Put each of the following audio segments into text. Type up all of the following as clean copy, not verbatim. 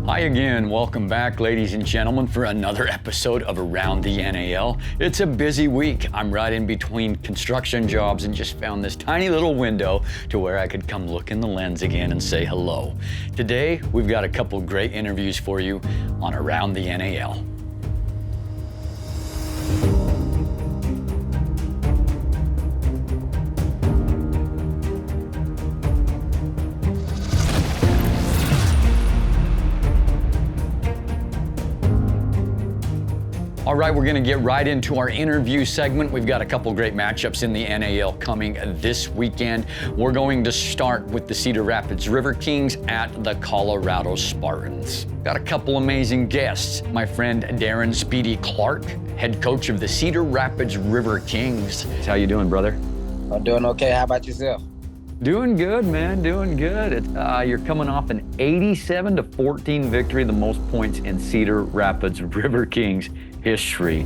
Hi again, welcome back ladies and gentlemen for another episode of Around the NAL. It's a busy week. I'm right in between construction jobs and just found this tiny little window to where I could come look in the lens again and say hello. Today, we've got a couple great interviews for you on Around the NAL. All right, we're gonna get right into our interview segment. We've got a couple great matchups in the NAL coming this weekend. We're going to start with the Cedar Rapids River Kings at the Colorado Spartans. Got a couple amazing guests. My friend Daron Speedy Clark, head coach of the Cedar Rapids River Kings. How you doing, brother? I'm doing okay. How about yourself? Doing good, man, doing good. You're coming off an 87-14 victory, the most points in Cedar Rapids River Kings history.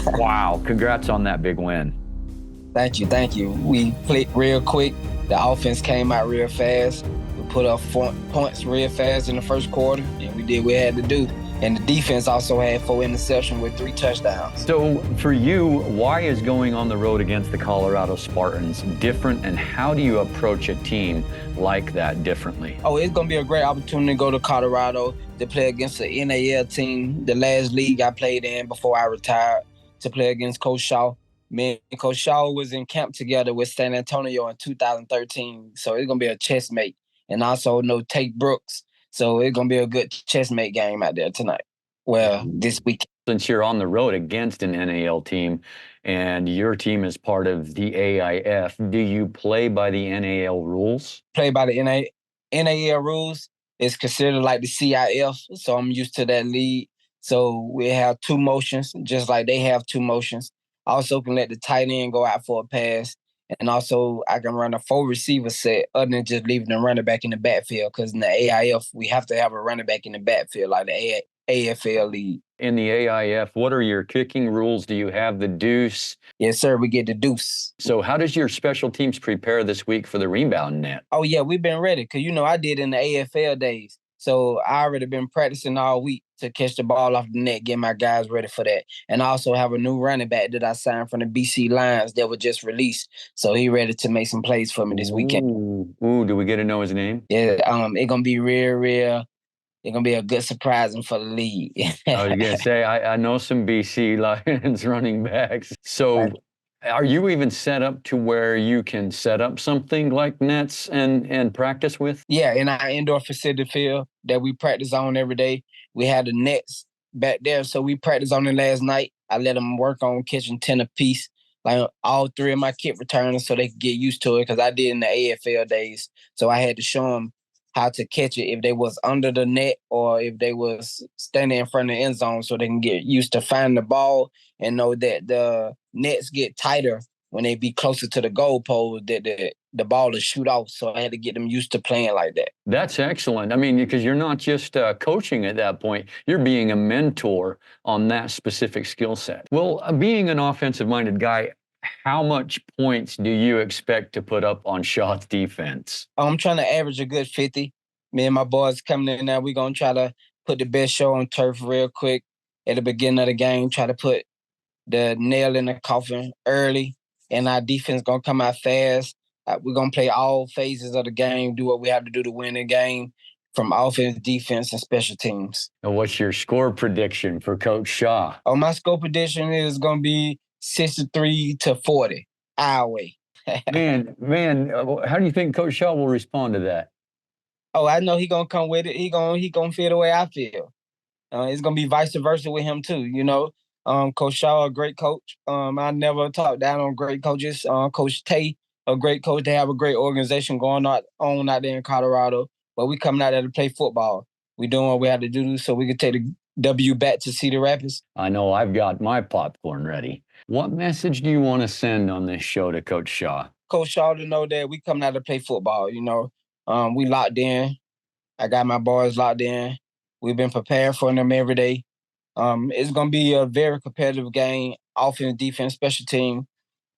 Wow, congrats on that big win. Thank you. We played real quick. The offense came out real fast. We put up points real fast in the first quarter, and we did what we had to do. And the defense also had 4 interceptions with 3 touchdowns. So for you, why is going on the road against the Colorado Spartans different, and how do you approach a team like that differently? Oh, it's going to be a great opportunity to go to Colorado to play against the NAL team, the last league I played in before I retired, to play against Coach Shaw. Me and Coach Shaw was in camp together with San Antonio in 2013, so it's going to be a chess mate. And also Tate Brooks. So it's going to be a good chessmate game out there tonight. Well, this week. Since you're on the road against an NAL team and your team is part of the AIF, do you play by the NAL rules? Play by the NAL rules. It's considered like the CIF, so I'm used to that league. So we have 2 motions, just like they have 2 motions. I also can let the tight end go out for a pass. And also, I can run a 4 receiver set other than just leaving the running back in the backfield, because in the AIF, we have to have a running back in the backfield like the AFL league. In the AIF, what are your kicking rules? Do you have the deuce? Yes, sir, we get the deuce. So how does your special teams prepare this week for the rebound net? Oh, yeah, we've been ready, because, I did in the AFL days. So I already been practicing all week to catch the ball off the net, get my guys ready for that. And I also have a new running back that I signed from the BC Lions that was just released. So he ready to make some plays for me this weekend. Ooh, do we get to know his name? Yeah, it's going to be real. It's going to be a good surprising for the league. I was going to say, I know some BC Lions running backs. So are you even set up to where you can set up something like nets and practice with? Yeah, in our indoor facility field that we practice on every day, we had the nets back there. So we practiced on it last night. I let them work on catching 10 apiece, like all 3 of my kick returners, so they could get used to it, because I did in the AFL days. So I had to show them how to catch it if they was under the net or if they was standing in front of the end zone, so they can get used to finding the ball and know that the nets get tighter when they be closer to the goal pole, that the ball is shoot off. So I had to get them used to playing like that. That's excellent. I mean, because you're not just coaching at that point, you're being a mentor on that specific skill set. Well, being an offensive-minded guy, how much points do you expect to put up on Shaw's defense? I'm trying to average a good 50. Me and my boys coming in now, we're going to try to put the best show on turf real quick at the beginning of the game, try to put the nail in the coffin early, and our defense going to come out fast. We're going to play all phases of the game, do what we have to do to win the game, from offense, defense, and special teams. And what's your score prediction for Coach Shaw? Oh, my score prediction is going to be 63-40, our way. Man, how do you think Coach Shaw will respond to that? Oh, I know he gonna come with it. He gonna feel the way I feel. It's gonna be vice versa with him too. Coach Shaw, a great coach. I never talk down on great coaches. Coach Tay, a great coach. They have a great organization going on out there in Colorado. But we coming out there to play football. We doing what we have to do so we can take the W back to Cedar Rapids. I know I've got my popcorn ready. What message do you want to send on this show to Coach Shaw? Coach Shaw to know that we coming out to play football. We locked in. I got my boys locked in. We've been preparing for them every day. It's going to be a very competitive game, offense, defense, special team.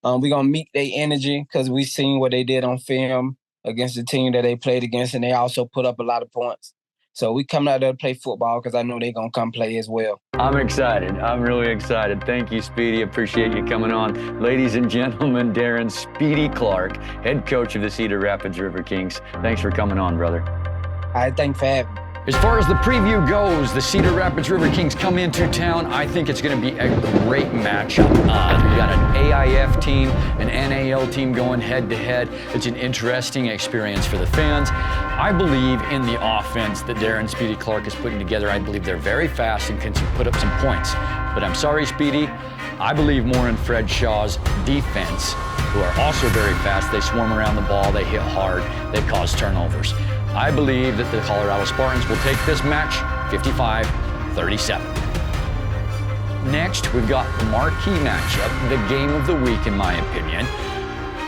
We're going to meet their energy because we've seen what they did on film against the team that they played against, and they also put up a lot of points. So we coming out there to play football because I know they're going to come play as well. I'm excited. I'm really excited. Thank you, Speedy. Appreciate you coming on. Ladies and gentlemen, Daron Speedy Clark, head coach of the Cedar Rapids River Kings. Thanks for coming on, brother. I thank for having me. As far as the preview goes, the Cedar Rapids River Kings come into town. I think it's going to be a great matchup. We got an AIF team, an NAL team going head-to-head. It's an interesting experience for the fans. I believe in the offense that Daron Speedy Clark is putting together. I believe they're very fast and can put up some points. But I'm sorry, Speedy, I believe more in Fred Shaw's defense, who are also very fast. They swarm around the ball, they hit hard, they cause turnovers. I believe that the Colorado Spartans will take this match 55-37. Next, we've got the marquee matchup, the game of the week, in my opinion.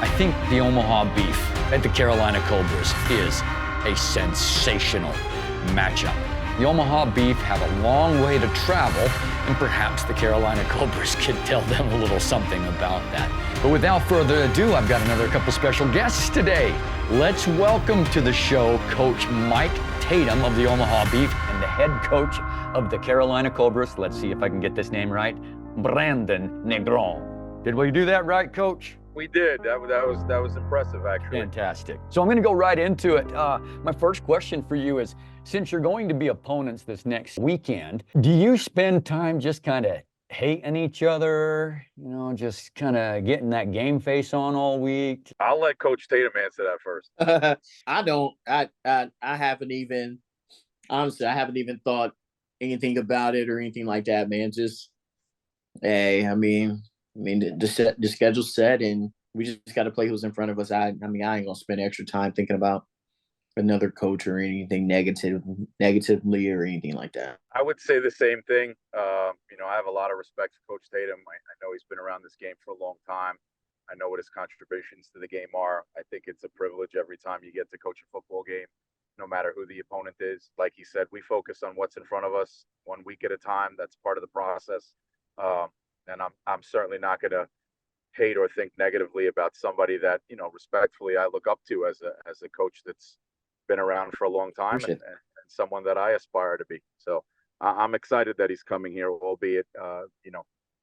I think the Omaha Beef at the Carolina Cobras is a sensational matchup. The Omaha Beef have a long way to travel, and perhaps the Carolina Cobras could tell them a little something about that. But without further ado, I've got another couple special guests today. Let's welcome to the show Coach Mike Tatum of the Omaha Beef and the head coach of the Carolina Cobras. Let's see if I can get this name right. Brandon Negron. Did we do that right, Coach? We did. That was impressive, actually. Fantastic. So I'm going to go right into it. My first question for you is, since you're going to be opponents this next weekend, do you spend time just kind of hating each other, just kind of getting that game face on all week? I'll let Coach Tatum answer that first. I don't. I haven't even, honestly, I haven't even thought anything about it or anything like that, man. Just, hey, I mean, the schedule's set, and we just got to play who's in front of us. I ain't gonna spend extra time thinking about another coach or anything negatively or anything like that. I would say the same thing. I have a lot of respect for Coach Tatum. I know he's been around this game for a long time. I know what his contributions to the game are. I think it's a privilege every time you get to coach a football game, no matter who the opponent is. Like he said, we focus on what's in front of us 1 week at a time. That's part of the process. And I'm certainly not going to hate or think negatively about somebody that, respectfully I look up to as a coach that's been around for a long time and someone that I aspire to be. So I'm excited that he's coming here, albeit,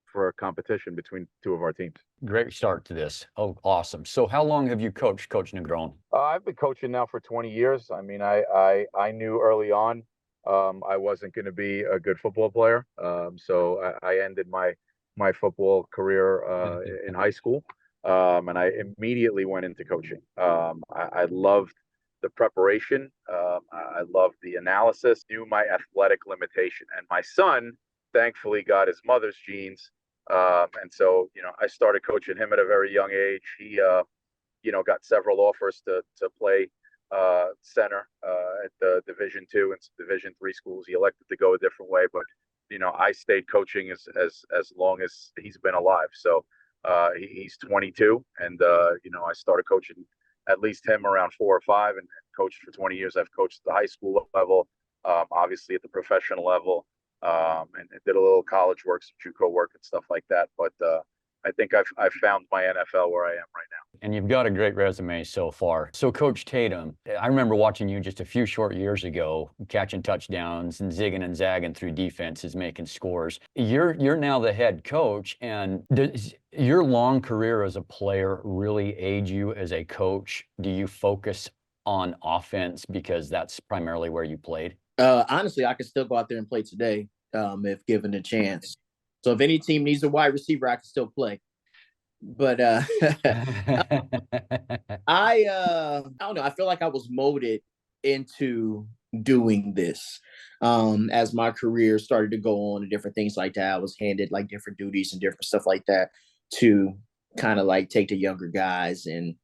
for a competition between two of our teams. Great start to this. Oh, awesome. So how long have you coached, Coach Negron? I've been coaching now for 20 years. I mean, I knew early on I wasn't going to be a good football player. So I ended my football career in high school, and I immediately went into coaching. I loved the preparation. I loved the analysis, knew my athletic limitation. And my son, thankfully, got his mother's genes. And so, I started coaching him at a very young age. He, got several offers to play center at the Division II and Division III schools. He elected to go a different way, but I stayed coaching as long as he's been alive. So he's 22, and I started coaching at least him around 4 or 5, and coached for 20 years. I've coached at the high school level, obviously at the professional level, and did a little college work, some JUCO work and stuff like that. But I think I've found my NFL where I am right now. And you've got a great resume so far. So Coach Tatum, I remember watching you just a few short years ago, catching touchdowns and zigging and zagging through defenses, making scores. You're now the head coach, and does your long career as a player really aid you as a coach? Do you focus on offense because that's primarily where you played? Honestly, I could still go out there and play today if given a chance. So if any team needs a wide receiver, I can still play. But I don't know. I feel like I was molded into doing this as my career started to go on and different things like that. I was handed like different duties and different stuff like that to kind of like take the younger guys and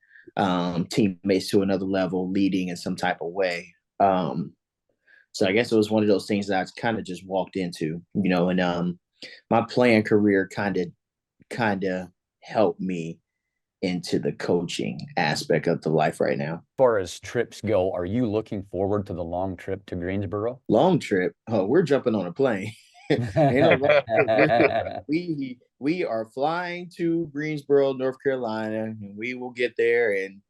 teammates to another level, leading in some type of way. So I guess it was one of those things that I kind of just walked into, and my playing career kind of helped me into the coaching aspect of the life right now. As far as trips go, are you looking forward to the long trip to Greensboro? Long trip? Oh, we're jumping on a plane. We are flying to Greensboro, North Carolina, and we will get there and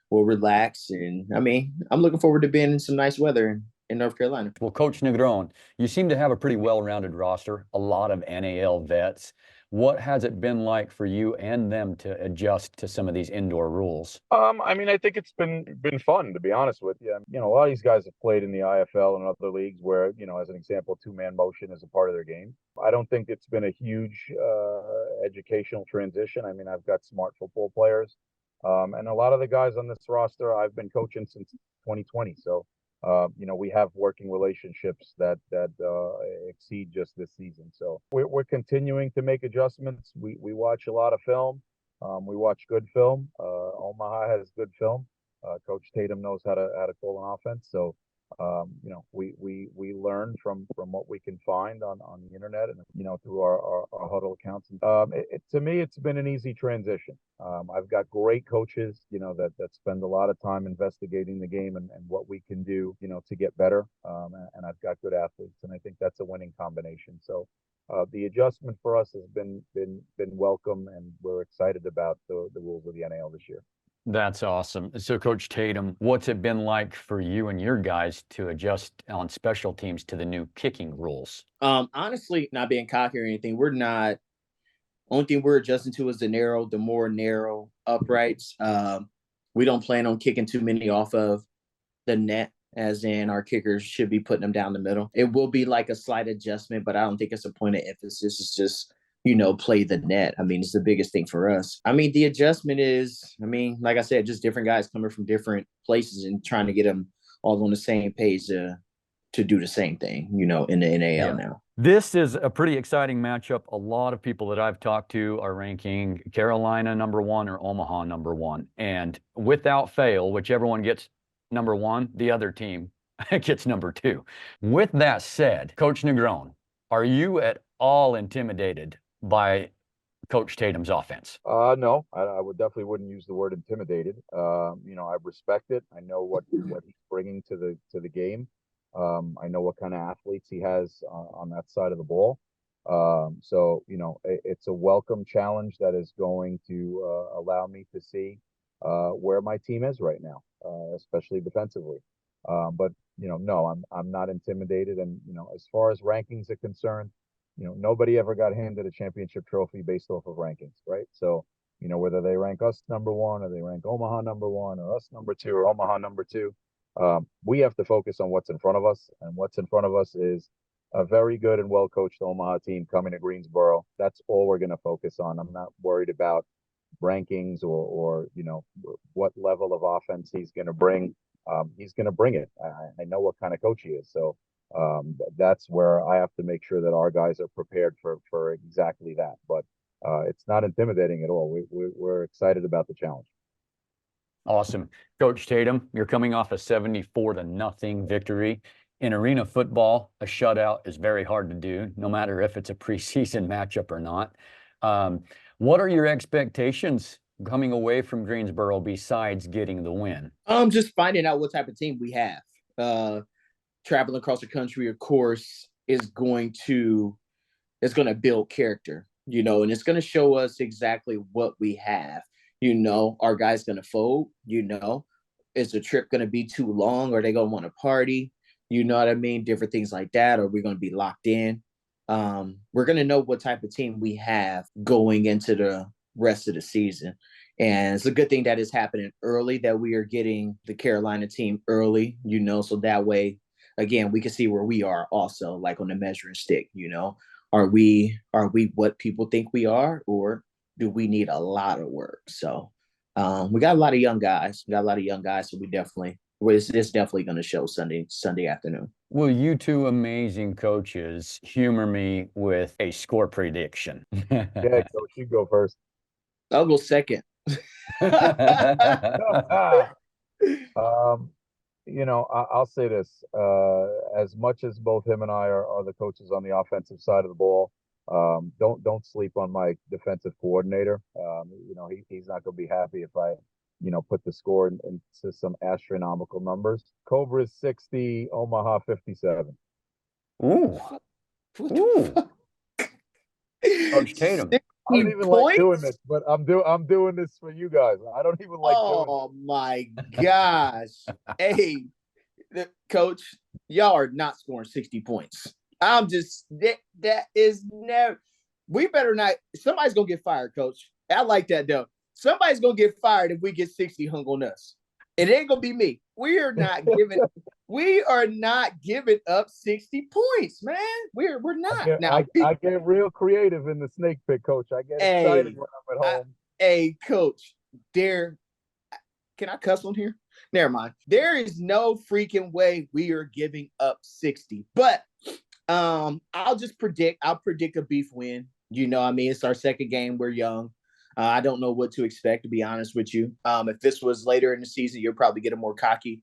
we'll relax. And I mean, I'm looking forward to being in some nice weather in North Carolina. Well, Coach Negron, you seem to have a pretty well-rounded roster, a lot of NAL vets. What has it been like for you and them to adjust to some of these indoor rules? I mean, I think it's been fun, to be honest with you. You know, a lot of these guys have played in the IFL and other leagues where, you know, as an example, two-man motion is a part of their game. I don't think it's been a huge educational transition. I mean, I've got smart football players, and a lot of the guys on this roster I've been coaching since 2020. So, you know, we have working relationships that exceed just this season. So we're continuing to make adjustments. We watch a lot of film. We watch good film. Omaha has good film. Coach Tatum knows how to call an offense. So, you know, we learn from what we can find on the internet and, you know, through our huddle accounts. To me, it's been an easy transition. I've got great coaches, you know, that spend a lot of time investigating the game and what we can do, you know, to get better. And I've got good athletes, and I think that's a winning combination. So, the adjustment for us has been welcome, and we're excited about the rules of the NAL this year. That's awesome. So, Coach Tatum, what's it been like for you and your guys to adjust on special teams to the new kicking rules? Honestly, not being cocky or anything, we're not. Only thing we're adjusting to is the more narrow uprights. We don't plan on kicking too many off of the net, as in our kickers should be putting them down the middle. It will be like a slight adjustment, but I don't think it's a point of emphasis. It's just, you know, play the net. I mean, it's the biggest thing for us. I mean, the adjustment is, I mean, like I said, just different guys coming from different places and trying to get them all on the same page to do the same thing, you know, in the NAL now. This is a pretty exciting matchup. A lot of people that I've talked to are ranking Carolina #1 or Omaha #1. And without fail, whichever one gets #1, the other team gets #2. With that said, Coach Negron, are you at all intimidated by Coach Tatum's offense? No, I would definitely wouldn't use the word intimidated. You know, I respect it. I know what he's bringing to the game. I know what kind of athletes he has on that side of the ball. So, you know, it's a welcome challenge that is going to allow me to see where my team is right now, especially defensively. But, you know, no, I'm not intimidated. And, you know, as far as rankings are concerned, you know, nobody ever got handed a championship trophy based off of rankings, right? So, you know, whether they rank us #1 or they rank Omaha #1 or us #2 or Omaha #2, we have to focus on what's in front of us, and what's in front of us is a very good and well-coached Omaha team coming to Greensboro. That's all we're going to focus on. I'm not worried about rankings or you know, what level of offense he's going to bring. He's going to bring it. I know what kind of coach he is. So that's where I have to make sure that our guys are prepared for exactly that. But it's not intimidating at all. We're excited about the challenge. Awesome. Coach Tatum, you're coming off a 74-0 victory. In arena football, a shutout is very hard to do, no matter if it's a preseason matchup or not. What are your expectations coming away from Greensboro besides getting the win? Just finding out what type of team we have. Traveling across the country, of course, is going to build character, you know, and it's going to show us exactly what we have. You know, are guys going to fold? You know, is the trip going to be too long? Are they going to want to party? You know what I mean? Different things like that. Are we going to be locked in? We're going to know what type of team we have going into the rest of the season. And it's a good thing that is happening early, that we are getting the Carolina team early, you know, so that way, again, we can see where we are also, like on the measuring stick, you know. Are we what people think we are, or do we need a lot of work? So we got a lot of young guys. So it's definitely going to show Sunday afternoon. Will you two amazing coaches humor me with a score prediction? Yeah, Coach, you go first. I'll go second. You know, I'll say this. As much as both him and I are the coaches on the offensive side of the ball, don't sleep on my defensive coordinator. You know, he's not going to be happy if I, you know, put the score into some astronomical numbers. Cobras 60, Omaha 57. Ooh. Coach Tatum. I don't even like doing this, but I'm doing this for you guys. I don't even like doing it. Oh my gosh. Hey, Coach, y'all are not scoring 60 points. I'm just that is never. We better not. Somebody's gonna get fired, Coach. I like that though. Somebody's gonna get fired if we get 60 hung on us. It ain't gonna be me. We are not giving. We are not giving up 60 points, man. We're not. I get real creative in the snake pit, Coach. I get excited when I'm at home. Hey, Coach, can I cuss on here? Never mind. There is no freaking way we are giving up 60. But I'll predict a beef win. You know, I mean, it's our second game. We're young. I don't know what to expect, to be honest with you. If this was later in the season, you'll probably get a more cocky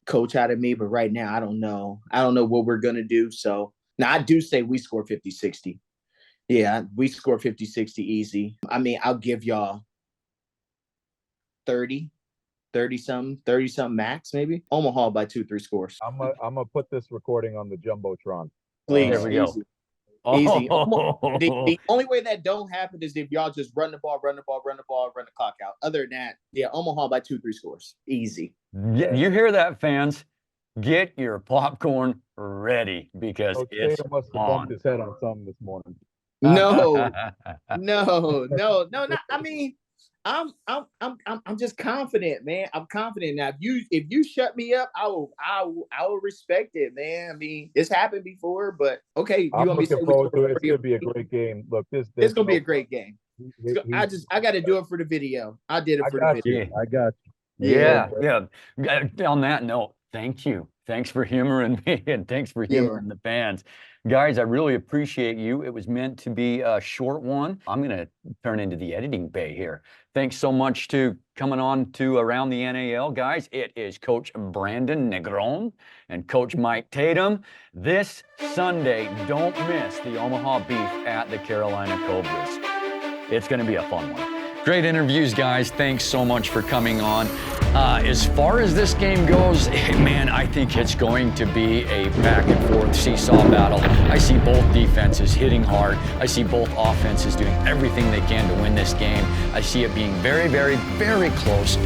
coach out of me. But right now, I don't know. I don't know what we're going to do. So now I do say we score 50-60. Yeah, we score 50-60 easy. I mean, I'll give y'all 30-something max, maybe. Omaha by 2-3 scores. I'm gonna put this recording on the Jumbotron. Please, there we go. easy. Easy. The only way that don't happen is if y'all just run the ball, run the clock out. Other than that, yeah, Omaha by 2-3 scores. Easy. You hear that, fans? Get your popcorn ready because it's Tatum must have bumped his head on something this morning. No. Not, I mean, I'm just confident, man. I'm confident now. If you shut me up, I will respect it, man. I mean, it's happened before, but okay. I'm looking forward to it. It's gonna be a great game. Look, it's gonna be a great game. I got to do it for the video. I did it for the video. I got you. Yeah. On that note, thank you. Thanks for humoring me and thanks for humoring the fans. Guys, I really appreciate you. It was meant to be a short one. I'm going to turn into the editing bay here. Thanks so much to coming on to Around the NAL, guys. It is Coach Brandon Negron and Coach Mike Tatum. This Sunday, don't miss the Omaha Beef at the Carolina Cobras. It's going to be a fun one. Great interviews, guys. Thanks so much for coming on. As far as this game goes, man, I think it's going to be a back and forth seesaw battle. I see both defenses hitting hard. I see both offenses doing everything they can to win this game. I see it being very, very, very close.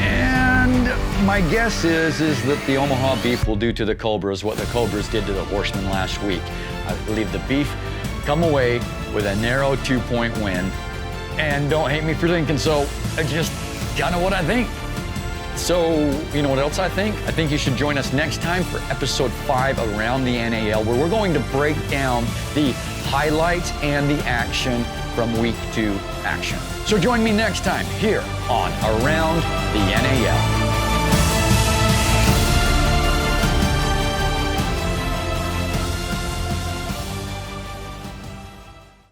And my guess is that the Omaha Beef will do to the Cobras what the Cobras did to the Horsemen last week. I believe the Beef come away with a narrow 2-point win. And don't hate me for thinking so. I just kind of what I think. So, you know what else I think? I think you should join us next time for episode 5 Around the NAL, where we're going to break down the highlights and the action from week 2 action. So join me next time here on Around the NAL.